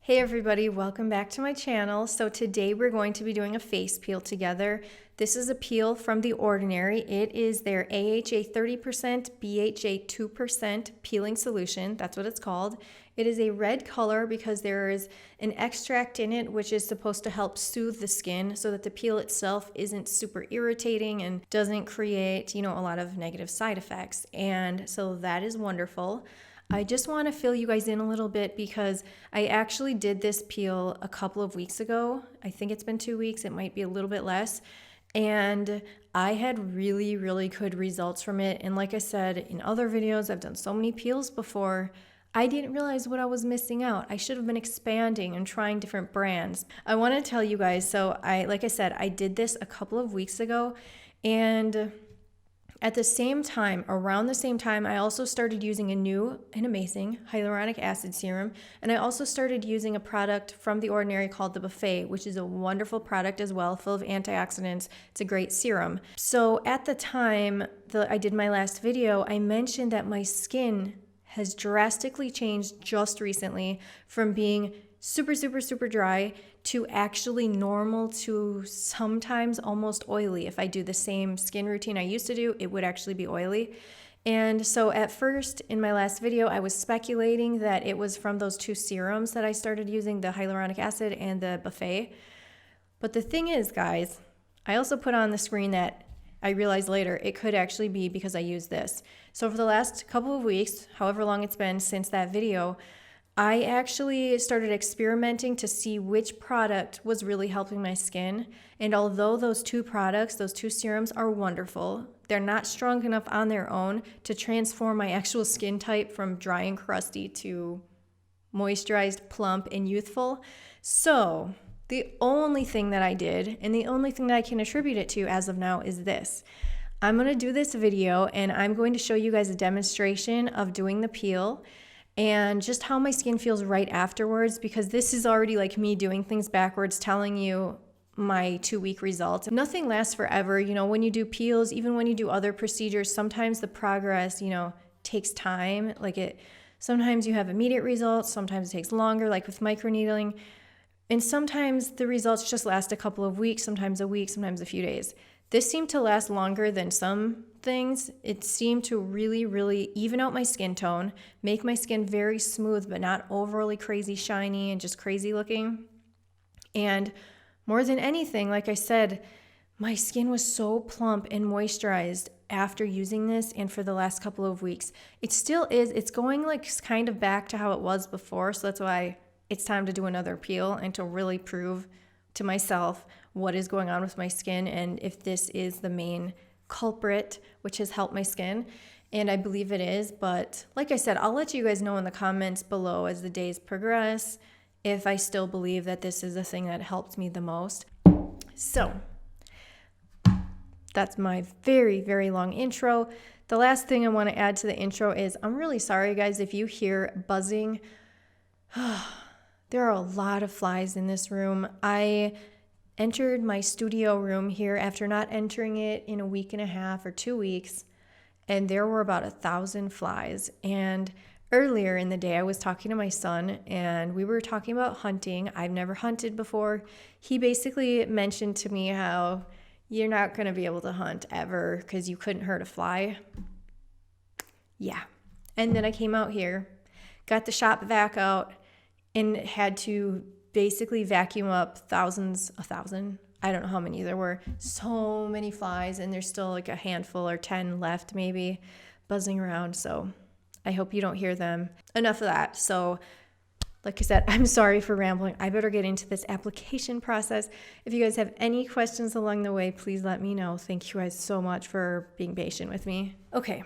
Hey everybody, welcome back to my channel. So today we're going to be doing a face peel together. This is a peel from The Ordinary. It is their AHA 30%, BHA 2% peeling solution. That's what it's called. It is a red color because there is an extract in it which is supposed to help soothe the skin so that the peel itself isn't super irritating and doesn't create, a lot of negative side effects. And so that is wonderful. I just want to fill you guys in a little bit because I actually did this peel a couple of weeks ago. I think it's been 2 weeks. It might be a little bit less. And I had really, really good results from it. And like I said in other videos, I've done so many peels before. I didn't realize what I was missing out. I should have been expanding and trying different brands. I want to tell you guys, like I said, I did this a couple of weeks ago, and at the same time, around the same time, I also started using a new and amazing hyaluronic acid serum. And I also started using a product from The Ordinary called the Buffet, which is a wonderful product as well, full of antioxidants. It's a great serum. So at the time I did my last video, I mentioned that my skin has drastically changed just recently from being super, super, super dry to actually normal to sometimes almost oily. If I do the same skin routine I used to do, it would actually be oily. And so at first in my last video, I was speculating that it was from those two serums that I started using, the hyaluronic acid and the Buffet. But the thing is, guys, I also put on the screen that I realized later it could actually be because I used this. So for the last couple of weeks, however long it's been since that video, I actually started experimenting to see which product was really helping my skin. And although those two products, those two serums are wonderful, they're not strong enough on their own to transform my actual skin type from dry and crusty to moisturized, plump, and youthful. So the only thing that I did, and the only thing that I can attribute it to as of now, is this. I'm going to do this video and I'm going to show you guys a demonstration of doing the peel and just how my skin feels right afterwards, because this is already like me doing things backwards, telling you my 2-week results. Nothing lasts forever. When you do peels, even when you do other procedures, sometimes the progress, takes time. Sometimes you have immediate results, sometimes it takes longer, like with microneedling. And sometimes the results just last a couple of weeks, sometimes a week, sometimes a few days. This seemed to last longer than some things. It seemed to really, really even out my skin tone, make my skin very smooth, but not overly crazy shiny and just crazy looking. And more than anything, like I said, my skin was so plump and moisturized after using this and for the last couple of weeks. It still is. It's going kind of back to how it was before. So that's why it's time to do another peel and to really prove to myself what is going on with my skin and if this is the main culprit which has helped my skin. And I believe it is, but like I said, I'll let you guys know in the comments below as the days progress if I still believe that this is the thing that helped me the most. So that's my very, very long intro. The last thing I want to add to the intro is I'm really sorry, guys, if you hear buzzing. There are a lot of flies in this room. I entered my studio room here after not entering it in a week and a half or 2 weeks, and there were about 1,000 flies. And earlier in the day, I was talking to my son, and we were talking about hunting. I've never hunted before. He basically mentioned to me how you're not going to be able to hunt ever because you couldn't hurt a fly. Yeah. And then I came out here, got the shop vac out, and had to basically vacuum up 1,000. I don't know how many there were. So many flies, and there's still like a handful or 10 left maybe buzzing around. So I hope you don't hear them. Enough of that. So like I said, I'm sorry for rambling. I better get into this application process. If you guys have any questions along the way, please let me know. Thank you guys so much for being patient with me. Okay,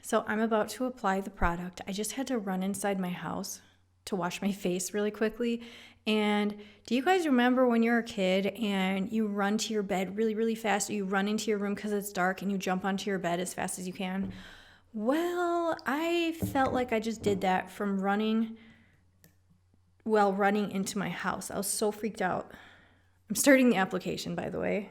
so I'm about to apply the product. I just had to run inside my house to wash my face really quickly. And do you guys remember when you're a kid and you run to your bed really, really fast, or you run into your room because it's dark and you jump onto your bed as fast as you can? Well, I felt like I just did that from running into my house. I was so freaked out. I'm starting the application, by the way.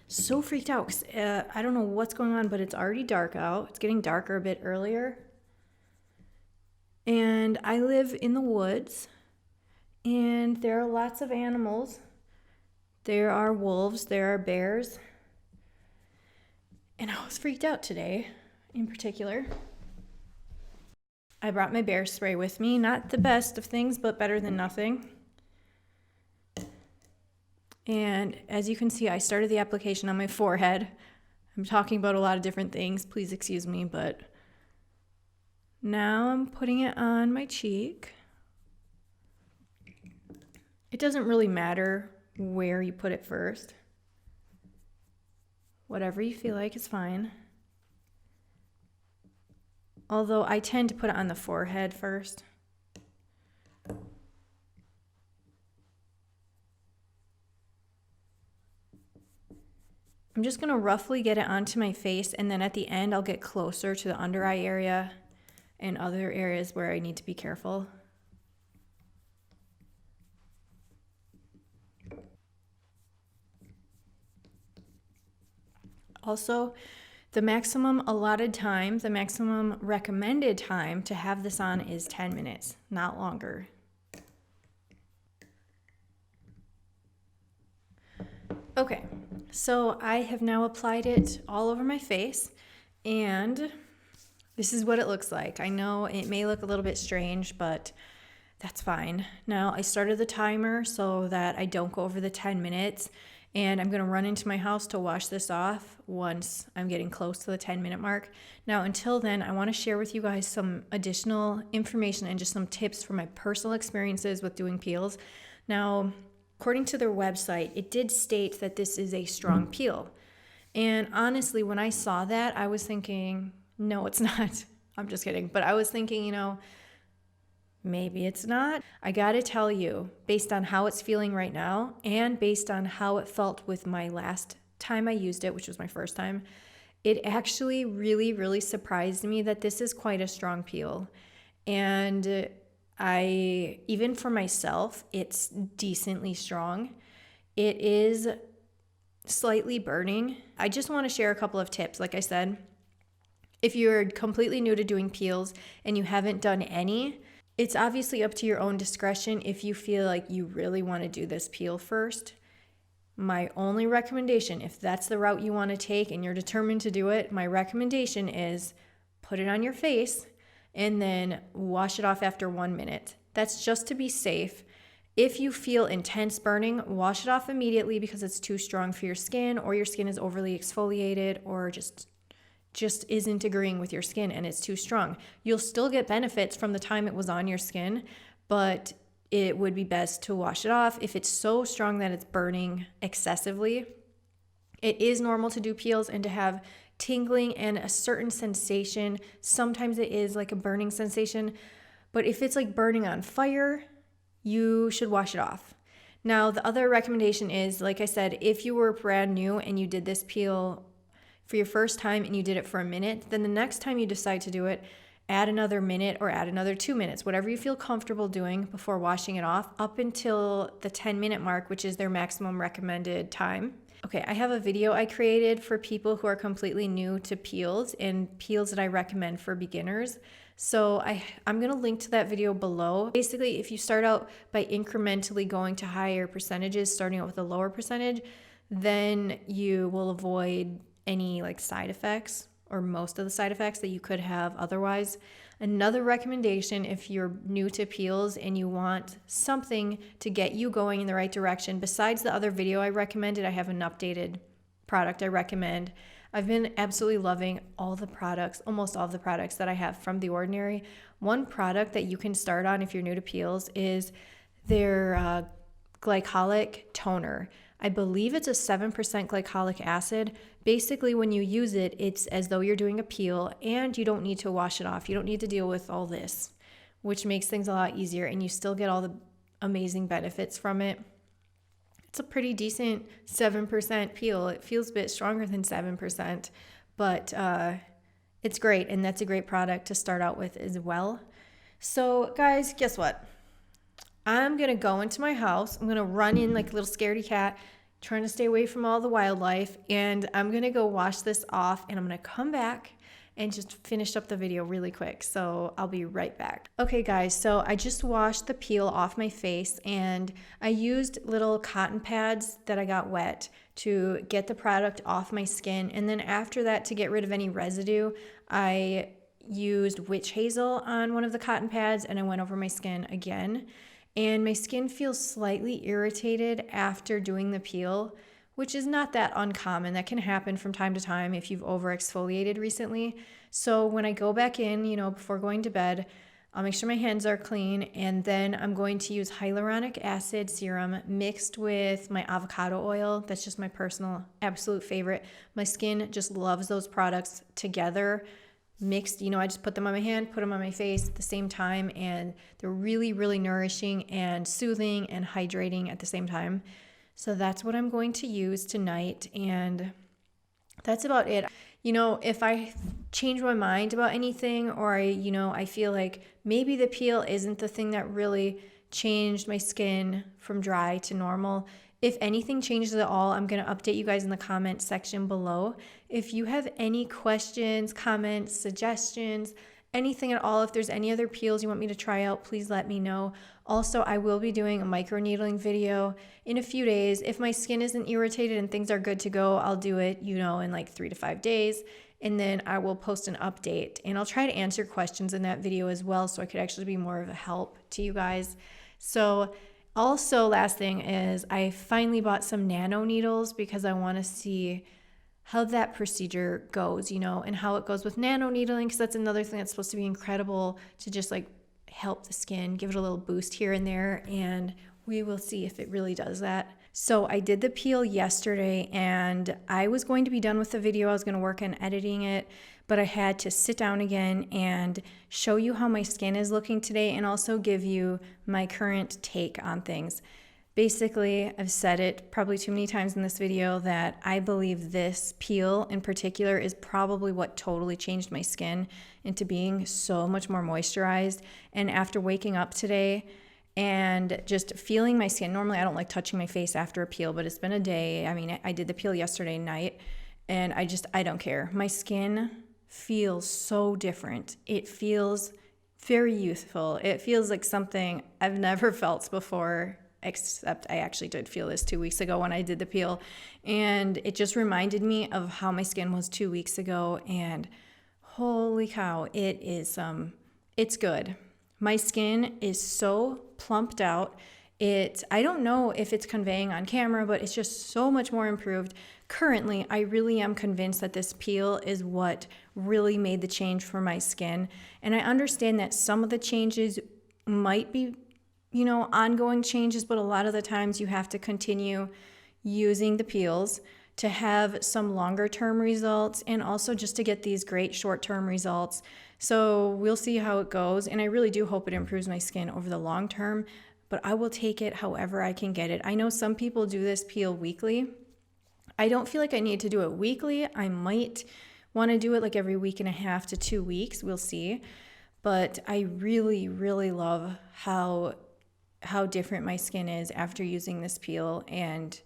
So freaked out because I don't know what's going on, but it's already dark out. It's getting darker a bit earlier. And I live in the woods, and there are lots of animals. There are wolves, there are bears. And I was freaked out today in particular. I brought my bear spray with me. Not the best of things, but better than nothing. And as you can see, I started the application on my forehead. I'm talking about a lot of different things. Please excuse me, but now I'm putting it on my cheek. It doesn't really matter where you put it first. Whatever you feel like is fine. Although I tend to put it on the forehead first. I'm just gonna roughly get it onto my face, and then at the end I'll get closer to the under eye area and other areas where I need to be careful. Also, the maximum allotted time, the maximum recommended time to have this on is 10 minutes, not longer. Okay, so I have now applied it all over my face, and this is what it looks like. I know it may look a little bit strange, but that's fine. Now I started the timer so that I don't go over the 10 minutes. And I'm gonna run into my house to wash this off once I'm getting close to the 10-minute mark. Now, until then, I wanna share with you guys some additional information and just some tips from my personal experiences with doing peels. Now, according to their website, it did state that this is a strong peel. And honestly, when I saw that, I was thinking, no, it's not. I'm just kidding. But I was thinking, you know, maybe it's not. I gotta tell you, based on how it's feeling right now and based on how it felt with my last time I used it, which was my first time, it actually really, really surprised me that this is quite a strong peel. And even for myself, it's decently strong. It is slightly burning. I just want to share a couple of tips. Like I said, if you're completely new to doing peels and you haven't done any, it's obviously up to your own discretion if you feel like you really want to do this peel first. My only recommendation, if that's the route you want to take and you're determined to do it, my recommendation is put it on your face and then wash it off after 1 minute. That's just to be safe. If you feel intense burning, wash it off immediately because it's too strong for your skin, or your skin is overly exfoliated, or just isn't agreeing with your skin and it's too strong. You'll still get benefits from the time it was on your skin, but it would be best to wash it off if it's so strong that it's burning excessively. It is normal to do peels and to have tingling and a certain sensation. Sometimes it is like a burning sensation, but if it's like burning on fire, you should wash it off. Now, the other recommendation is, like I said, if you were brand new and you did this peel for your first time and you did it for a minute, then the next time you decide to do it, add another minute or add another 2 minutes, whatever you feel comfortable doing before washing it off, up until the 10-minute mark, which is their maximum recommended time. Okay, I have a video I created for people who are completely new to peels and peels that I recommend for beginners. So I'm gonna link to that video below. Basically, if you start out by incrementally going to higher percentages, starting out with a lower percentage, then you will avoid any like side effects or most of the side effects that you could have otherwise. Another recommendation, if you're new to peels and you want something to get you going in the right direction, besides the other video I recommended, I have an updated product I recommend. I've been absolutely loving all the products, almost all of the products that I have from The Ordinary. One product that you can start on if you're new to peels is their glycolic toner. I believe it's a 7% glycolic acid. Basically, when you use it, it's as though you're doing a peel and you don't need to wash it off. You don't need to deal with all this, which makes things a lot easier, and you still get all the amazing benefits from it. It's a pretty decent 7% peel. It feels a bit stronger than 7%, but it's great, and that's a great product to start out with as well. So guys, guess what? I'm gonna go into my house. I'm gonna run in like a little scaredy cat, trying to stay away from all the wildlife, and I'm gonna go wash this off, and I'm gonna come back and just finished up the video really quick. So I'll be right back. Okay guys, so I just washed the peel off my face and I used little cotton pads that I got wet to get the product off my skin. And then after that, to get rid of any residue, I used witch hazel on one of the cotton pads and I went over my skin again. And my skin feels slightly irritated after doing the peel, which is not that uncommon. That can happen from time to time if you've over exfoliated recently. So when I go back in, before going to bed, I'll make sure my hands are clean, and then I'm going to use hyaluronic acid serum mixed with my avocado oil. That's just my personal absolute favorite. My skin just loves those products together. Mixed, I just put them on my hand, put them on my face at the same time, and they're really, really nourishing and soothing and hydrating at the same time. So that's what I'm going to use tonight, and that's about it. If I change my mind about anything, or I feel like maybe the peel isn't the thing that really changed my skin from dry to normal, if anything changes at all, I'm going to update you guys in the comment section below. If you have any questions, comments, suggestions, anything at all, if there's any other peels you want me to try out, please let me know. Also, I will be doing a microneedling video in a few days. If my skin isn't irritated and things are good to go, I'll do it, in like 3 to 5 days. And then I will post an update. And I'll try to answer questions in that video as well, so I could actually be more of a help to you guys. So also, last thing is I finally bought some nano needles because I want to see how that procedure goes, and how it goes with nano needling, because that's another thing that's supposed to be incredible to just like help the skin, give it a little boost here and there, and we will see if it really does that. So I did the peel yesterday and I was going to be done with the video. I was going to work on editing it, but I had to sit down again and show you how my skin is looking today and also give you my current take on things. Basically, I've said it probably too many times in this video that I believe this peel in particular is probably what totally changed my skin into being so much more moisturized. And after waking up today and just feeling my skin, normally I don't like touching my face after a peel, but it's been a day. I mean, I did the peel yesterday night and I don't care. My skin feels so different. It feels very youthful. It feels like something I've never felt before, except I actually did feel this 2 weeks ago when I did the peel. And it just reminded me of how my skin was 2 weeks ago. And holy cow, it's good. My skin is so plumped out. I don't know if it's conveying on camera, but it's just so much more improved. Currently, I really am convinced that this peel is what really made the change for my skin. And I understand that some of the changes might be, ongoing changes, but a lot of the times you have to continue using the peels to have some longer term results and also just to get these great short term results. So we'll see how it goes. And I really do hope it improves my skin over the long term, but I will take it however I can get it. I know some people do this peel weekly. I don't feel like I need to do it weekly. I might want to do it like every week and a half to 2 weeks. We'll see. But I really, really love how different my skin is after using this peel. And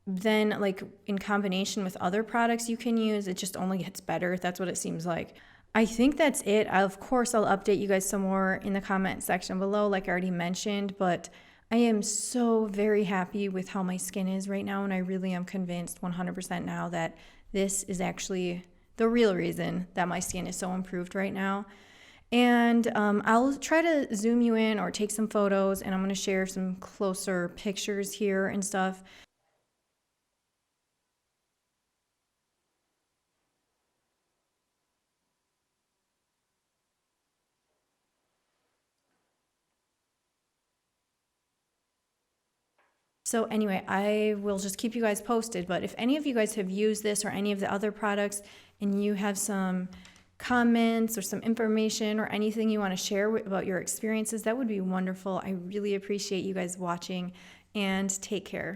then like in combination with other products you can use, it just only gets better. That's what it seems like. I think that's it. Of course, I'll update you guys some more in the comment section below, like I already mentioned, but I am so very happy with how my skin is right now, and I really am convinced 100% now that this is actually the real reason that my skin is so improved right now. And I'll try to zoom you in or take some photos, and I'm going to share some closer pictures here and stuff. So anyway, I will just keep you guys posted, but if any of you guys have used this or any of the other products and you have some comments or some information or anything you want to share about your experiences, that would be wonderful. I really appreciate you guys watching, and take care.